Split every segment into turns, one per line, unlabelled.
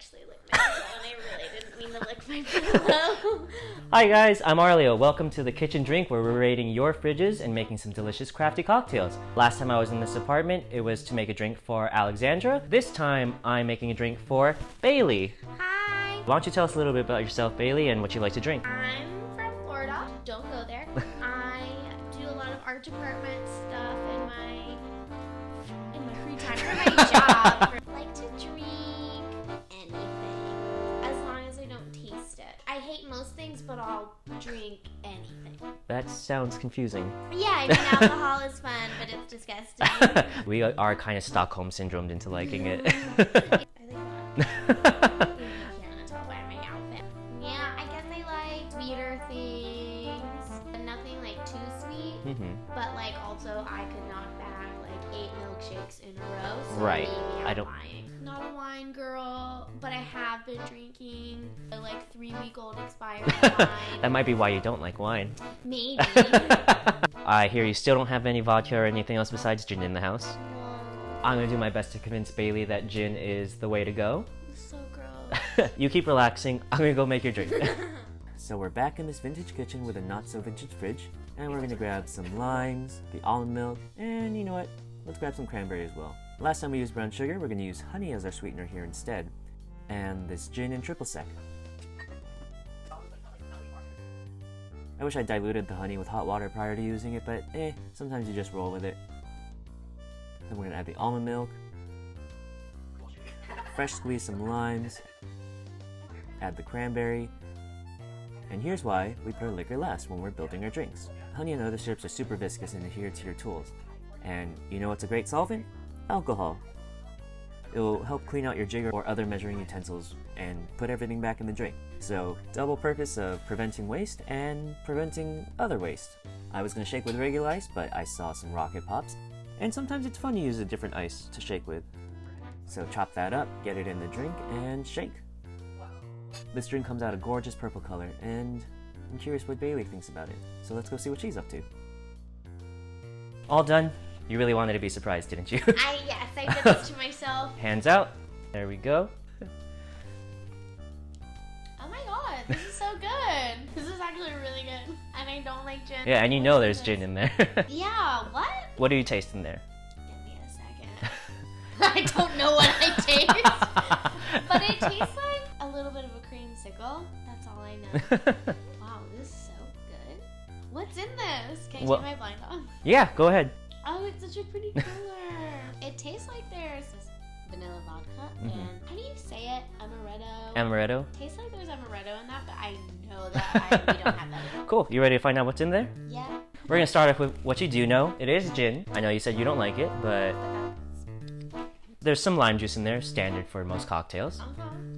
actually licked my pillow, and I really didn't mean to lick my pillow.
Hi guys, I'm Arleo. Welcome to the kitchen drink where we're raiding your fridges and making some delicious crafty cocktails. Last time I was in this apartment, it was to make a drink for Alexandra. This time, I'm making a drink for Bayley.
Hi.
Why don't you tell us a little bit about yourself, Bayley, and what you like to drink?
I'm from Florida. Don't go there. I do a lot of art department stuff in my free time for my job. I like to drink anything as long as I don't taste it. I hate most things, but I'll drink anything.
That sounds confusing.
Yeah, I mean alcohol is fun, but it's disgusting.
We are kind of Stockholm syndromed into liking it.
I think that. Yeah, I guess I like sweeter things, but nothing like too sweet. But like also I could knock back like 8 milkshakes in a row. So
Right.
Maybe
I don't.
Lying. Not a wine girl, but I have been drinking a like 3-week-old expired wine.
That might be why you don't like wine.
Maybe.
I hear you still don't have any vodka or anything else besides gin in the house. I'm gonna do my best to convince Bayley that gin is the way to go.
So gross.
You keep relaxing. I'm gonna go make your drink. So we're back in this vintage kitchen with a not so vintage fridge, and we're gonna grab some limes, the almond milk, and you know what? Let's grab some cranberry as well. Last time we used brown sugar, we're gonna use honey as our sweetener here instead, and this gin in triple sec. I wish I diluted the honey with hot water prior to using it, but sometimes you just roll with it. Then we're gonna add the almond milk, fresh squeeze some limes, add the cranberry, and here's why we put our liquor last when we're building our drinks. Honey and other syrups are super viscous and adhere to your tools. And you know what's a great solvent? Alcohol. It will help clean out your jigger or other measuring utensils and put everything back in the drink. So, double purpose of preventing waste and preventing other waste. I was gonna shake with regular ice, but I saw some rocket pops. And sometimes it's fun to use a different ice to shake with. So chop that up, get it in the drink, and shake. This drink comes out a gorgeous purple color, and I'm curious what Bayley thinks about it. So let's go see what she's up to. All done. You really wanted to be surprised, didn't you?
Yes, I did this to myself.
Hands out. There we go.
Oh my god, this is so good. This is actually really good. And I don't like gin.
Yeah, and you know there's gin in there.
Yeah, what?
What do you taste in there?
Give me a second. I don't know what I taste. But it tastes like a little bit of a creamsicle. That's all I know. Wow, this is so good. What's in this? Can I take my blind off?
Yeah, go ahead.
Oh, it's such a pretty color. It tastes like there's this vanilla vodka and how do you say it? Amaretto.
Amaretto.
It tastes like there's amaretto in that, but I know that we don't have that.
Cool. You ready to find out what's in there?
Yeah.
We're gonna start off with what you do know. It is gin. I know you said you don't like it, but there's some lime juice in there, standard for most cocktails.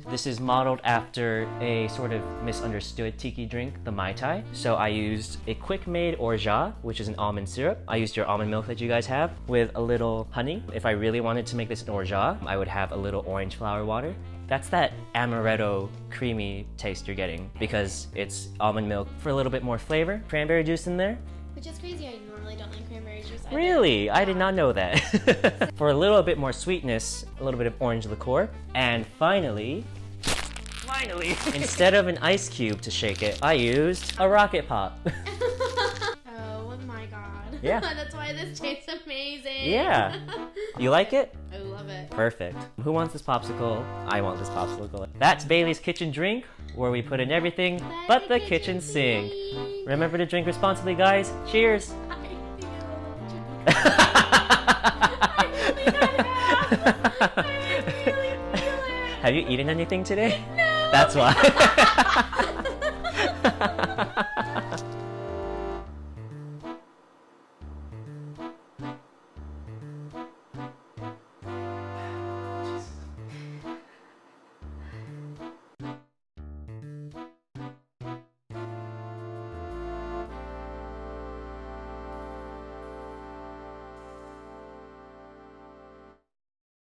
This is modeled after a sort of misunderstood tiki drink, the Mai Tai. So I used a quick-made orgeat, which is an almond syrup. I used your almond milk that you guys have with a little honey. If I really wanted to make this an orgeat, I would have a little orange flower water. That's that amaretto creamy taste you're getting because it's almond milk for a little bit more flavor. Cranberry juice in there.
Which is crazy, I normally don't like cranberry juice either.
Really? I did not know that. For a little bit more sweetness, a little bit of orange liqueur. And finally, instead of an ice cube to shake it, I used a rocket pop.
Oh my god.
Yeah.
That's why this tastes amazing.
Yeah. You like it?
I love it.
Perfect. Who wants this popsicle? I want this popsicle. That's Bayley's kitchen drink, where we put in everything but the kitchen sink. Remember to drink responsibly, guys. Cheers. Have you eaten anything today?
No.
That's why.